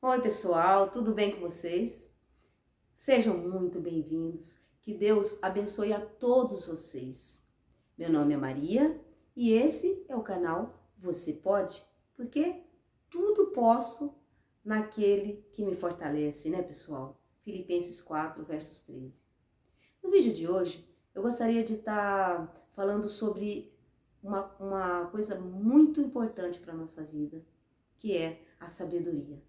Oi, pessoal, tudo bem com vocês? Sejam muito bem-vindos. Que Deus abençoe a todos vocês. Meu nome é Maria e esse é o canal Você Pode, porque tudo posso naquele que me fortalece, né, pessoal? Filipenses 4, versos 13. No vídeo de hoje, eu gostaria de estar falando sobre uma coisa muito importante para a nossa vida, que é a sabedoria.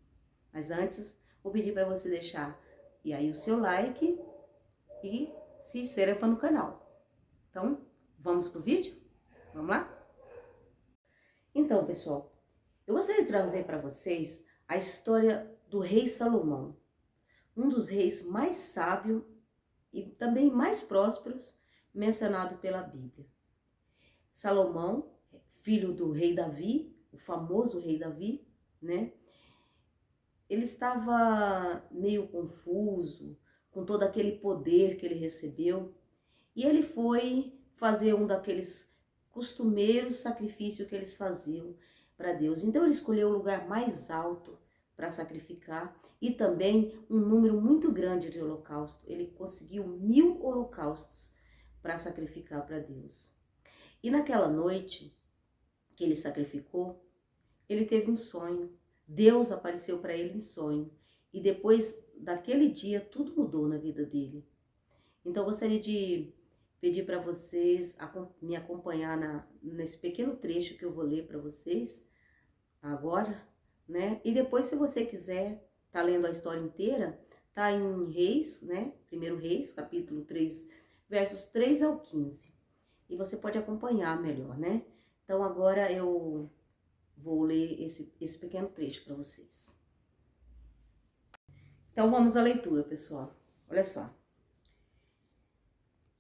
Mas antes, vou pedir para você deixar e aí o seu like e se inscreva no canal. Então, vamos pro vídeo? Vamos lá? Então, pessoal, eu gostaria de trazer para vocês a história do rei Salomão, um dos reis mais sábios e também mais prósperos mencionado pela Bíblia. Salomão, filho do rei Davi, o famoso rei Davi, né? Ele estava meio confuso com todo aquele poder que ele recebeu e ele foi fazer um daqueles costumeiros sacrifícios que eles faziam para Deus. Então ele escolheu o lugar mais alto para sacrificar e também um número muito grande de holocausto. Ele conseguiu 1000 holocaustos para sacrificar para Deus. E naquela noite que ele sacrificou, ele teve um sonho. Deus apareceu para ele em sonho. E depois daquele dia, tudo mudou na vida dele. Então, eu gostaria de pedir para vocês me acompanhar nesse pequeno trecho que eu vou ler para vocês agora, né? E depois, se você quiser, tá lendo a história inteira, tá em Reis, né? Primeiro Reis, capítulo 3, versos 3 ao 15. E você pode acompanhar melhor, né? Então, agora eu vou ler esse pequeno trecho para vocês. Então vamos à leitura, pessoal. Olha só.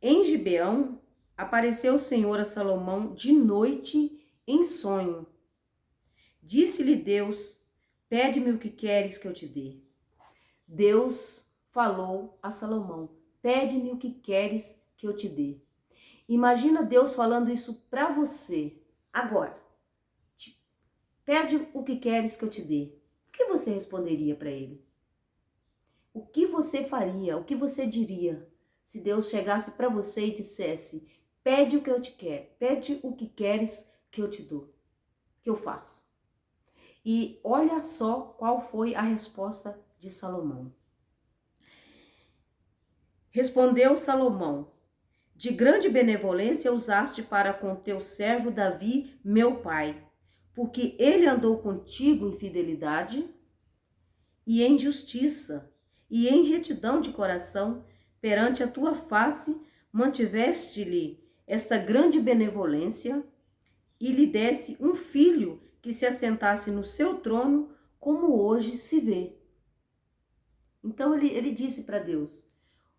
Em Gibeão apareceu o Senhor a Salomão de noite em sonho. Disse-lhe Deus: pede-me o que queres que eu te dê. Deus falou a Salomão: pede-me o que queres que eu te dê. Imagina Deus falando isso para você agora. Pede o que queres que eu te dê. O que você responderia para ele? O que você faria? O que você diria se Deus chegasse para você e dissesse: pede o que eu te quero, pede o que queres que eu te dou, que eu faço? E olha só qual foi a resposta de Salomão. Respondeu Salomão: de grande benevolência usaste para com teu servo Davi, meu pai, porque ele andou contigo em fidelidade e em justiça, e em retidão de coração, perante a tua face, mantiveste-lhe esta grande benevolência, e lhe desse um filho que se assentasse no seu trono, como hoje se vê. Então ele disse para Deus: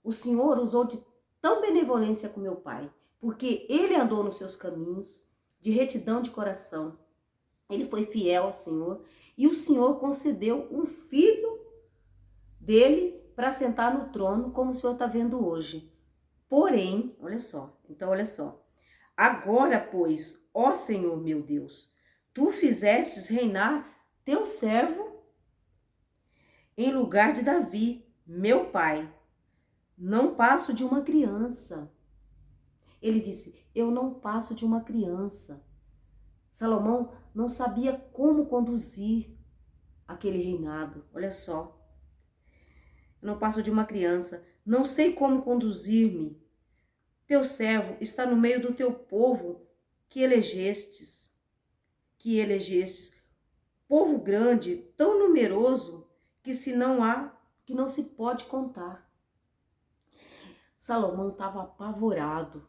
o Senhor usou de tão benevolência com meu pai, porque ele andou nos seus caminhos, de retidão de coração. Ele foi fiel ao Senhor, e o Senhor concedeu um filho dele para sentar no trono, como o Senhor está vendo hoje. Porém, olha só, então olha só. Agora, pois, ó Senhor meu Deus, tu fizestes reinar teu servo em lugar de Davi, meu pai. Não passo de uma criança. Ele disse: eu não passo de uma criança. Salomão não sabia como conduzir aquele reinado. Olha só. Eu não passo de uma criança, não sei como conduzir-me. Teu servo está no meio do teu povo que elegestes, povo grande, tão numeroso que que não se pode contar. Salomão estava apavorado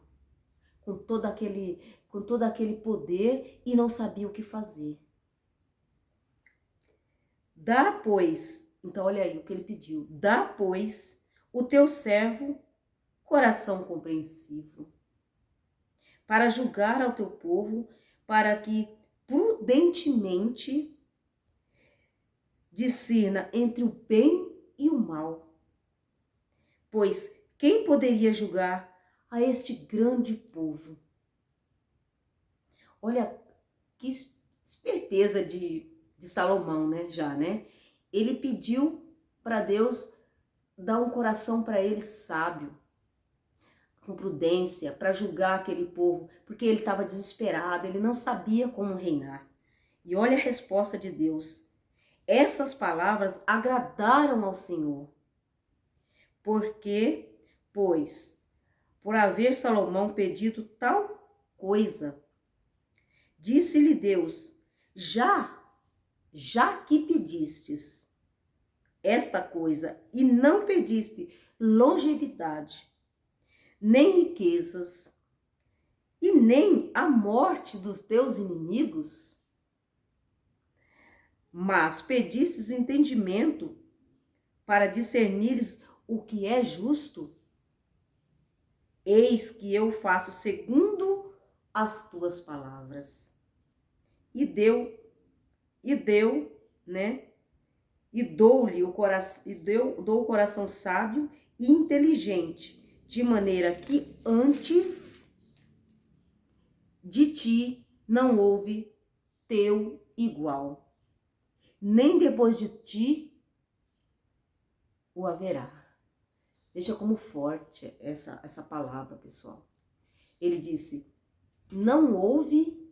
com todo aquele poder e não sabia o que fazer. Dá, pois, então olha aí o que ele pediu. Dá, pois, o teu servo coração compreensivo, para julgar ao teu povo, para que prudentemente discirna entre o bem e o mal. Pois quem poderia julgar a este grande povo? Olha que esperteza de Salomão, né? Já, né? ele pediu para Deus dar um coração para ele sábio, com prudência, para julgar aquele povo, porque ele estava desesperado, ele não sabia como reinar. E olha a resposta de Deus. Essas palavras agradaram ao Senhor. Porque, pois, por haver Salomão pedido tal coisa, disse-lhe Deus, já que pedistes esta coisa e não pediste longevidade, nem riquezas, e nem a morte dos teus inimigos, mas pedistes entendimento para discernires o que é justo, eis que eu faço segundo as tuas palavras. E deu, né? E dou-lhe o coração, dou o coração sábio e inteligente, de maneira que antes de ti não houve teu igual, nem depois de ti o haverá. Veja como forte essa palavra, pessoal. Ele disse, não houve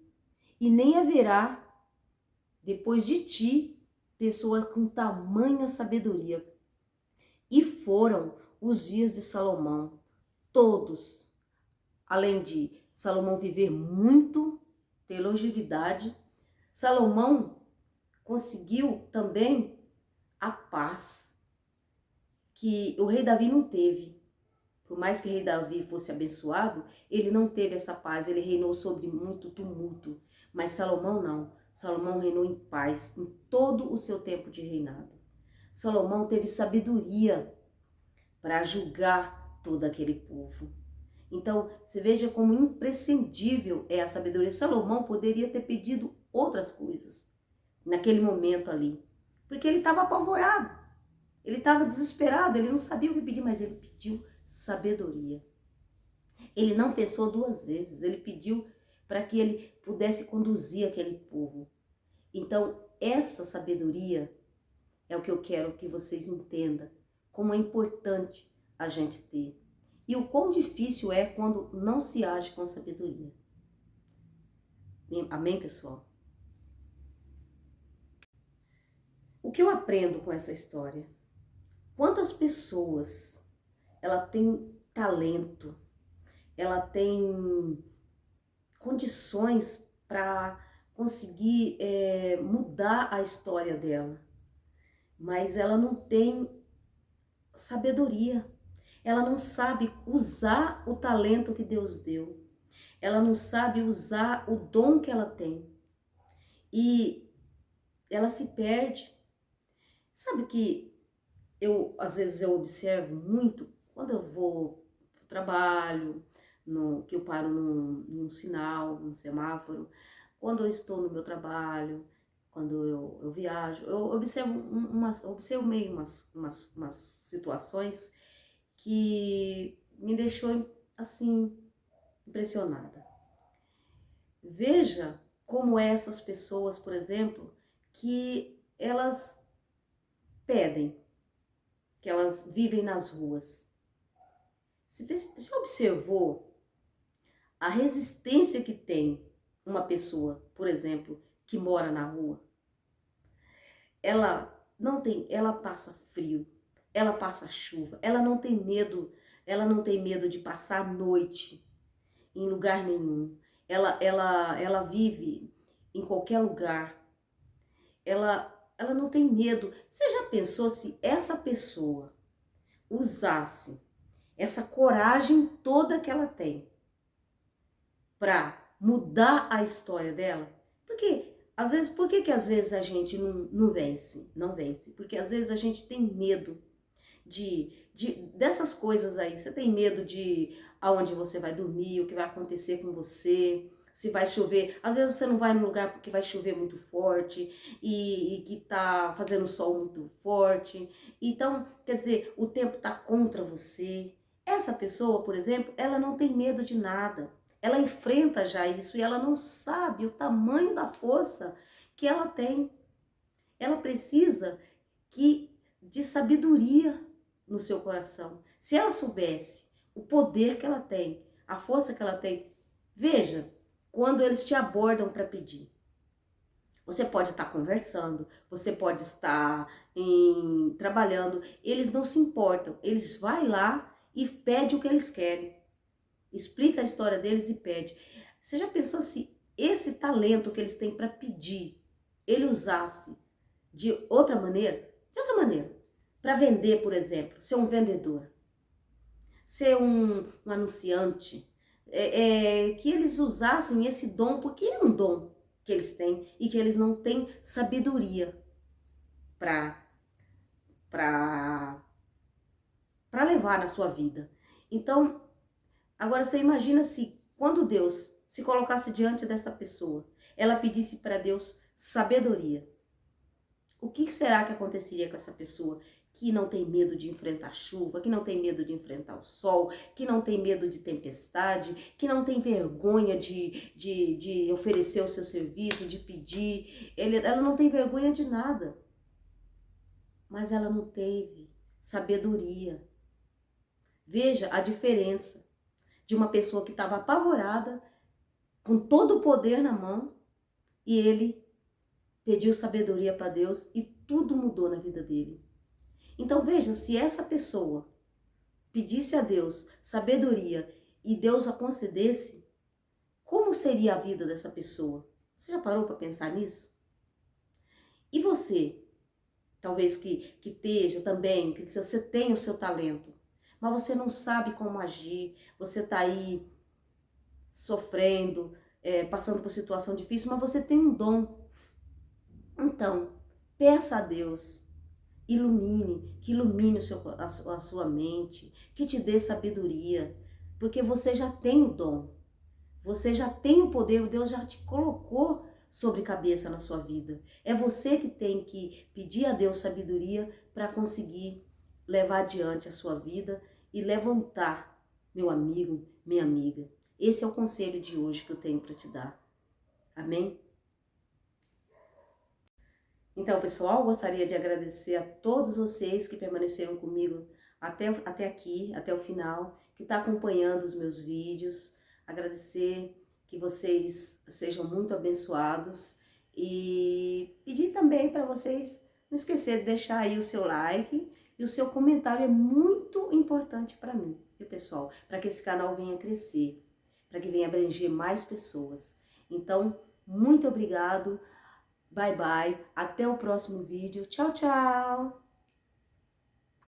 e nem haverá depois de ti pessoa com tamanha sabedoria. E foram os dias de Salomão, todos, além de Salomão viver muito, ter longevidade, Salomão conseguiu também a paz que o rei Davi não teve. Por mais que o rei Davi fosse abençoado, ele não teve essa paz, ele reinou sobre muito tumulto. Mas Salomão não. Salomão reinou em paz em todo o seu tempo de reinado. Salomão teve sabedoria para julgar todo aquele povo. Então, você veja como imprescindível é a sabedoria. Salomão poderia ter pedido outras coisas naquele momento ali, porque ele estava apavorado, ele estava desesperado, ele não sabia o que pedir, mas ele pediu sabedoria. Ele não pensou duas vezes, ele pediu para que ele pudesse conduzir aquele povo. Então, essa sabedoria é o que eu quero que vocês entendam, como é importante a gente ter. E o quão difícil é quando não se age com sabedoria. Amém, pessoal? O que eu aprendo com essa história? Quantas pessoas ela tem talento, ela tem condições para conseguir mudar a história dela, mas ela não tem sabedoria, ela não sabe usar o talento que Deus deu, ela não sabe usar o dom que ela tem e ela se perde. Sabe que às vezes eu observo muito quando eu vou para o trabalho, que eu paro num sinal, num semáforo, quando eu estou no meu trabalho, quando eu viajo, eu observo meio umas situações que me deixou assim impressionada. Veja como essas pessoas, por exemplo, que elas pedem, que elas vivem nas ruas. Você já observou a resistência que tem uma pessoa, por exemplo, que mora na rua? Ela passa frio, ela passa chuva, ela não tem medo de passar a noite em lugar nenhum. Ela vive em qualquer lugar. Ela não tem medo. Você já pensou se essa pessoa usasse essa coragem toda que ela tem para mudar a história dela? Porque às vezes, por que às vezes a gente não vence? Não vence. Porque às vezes a gente tem medo dessas coisas aí. Você tem medo de aonde você vai dormir, o que vai acontecer com você, se vai chover. Às vezes você não vai num lugar porque vai chover muito forte e que tá fazendo sol muito forte. Então, quer dizer, o tempo tá contra você. Essa pessoa, por exemplo, ela não tem medo de nada. Ela enfrenta já isso e ela não sabe o tamanho da força que ela tem. Ela precisa de sabedoria no seu coração. Se ela soubesse o poder que ela tem, a força que ela tem, veja, quando eles te abordam para pedir, você pode estar conversando, você pode estar trabalhando, eles não se importam, eles vão lá e pedem o que eles querem, explica a história deles e pede. Você já pensou se esse talento que eles têm para pedir, ele usasse de outra maneira? De outra maneira, para vender, por exemplo, ser um vendedor, ser um anunciante, que eles usassem esse dom, porque é um dom que eles têm e que eles não têm sabedoria para levar na sua vida. Então, agora você imagina se quando Deus se colocasse diante dessa pessoa, ela pedisse para Deus sabedoria. O que será que aconteceria com essa pessoa que não tem medo de enfrentar chuva, que não tem medo de enfrentar o sol, que não tem medo de tempestade, que não tem vergonha de oferecer o seu serviço, de pedir? Ela não tem vergonha de nada. Mas ela não teve sabedoria. Veja a diferença de uma pessoa que estava apavorada, com todo o poder na mão, e ele pediu sabedoria para Deus e tudo mudou na vida dele. Então veja, se essa pessoa pedisse a Deus sabedoria e Deus a concedesse, como seria a vida dessa pessoa? Você já parou para pensar nisso? E você, talvez que esteja também, que você tem o seu talento, mas você não sabe como agir, você está aí sofrendo, passando por situação difícil, mas você tem um dom. Então, peça a Deus, que ilumine a sua mente, que te dê sabedoria, porque você já tem o dom, você já tem o poder, Deus já te colocou sobre cabeça na sua vida. É você que tem que pedir a Deus sabedoria para conseguir levar adiante a sua vida e levantar, meu amigo, minha amiga. Esse é o conselho de hoje que eu tenho para te dar. Amém? Então, pessoal, gostaria de agradecer a todos vocês que permaneceram comigo até aqui, até o final, que está acompanhando os meus vídeos. Agradecer que vocês sejam muito abençoados e pedir também para vocês não esquecer de deixar aí o seu like e o seu comentário é muito importante para mim, viu, pessoal? Para que esse canal venha crescer, para que venha abranger mais pessoas. Então, muito obrigado. Bye, bye. Até o próximo vídeo. Tchau, tchau.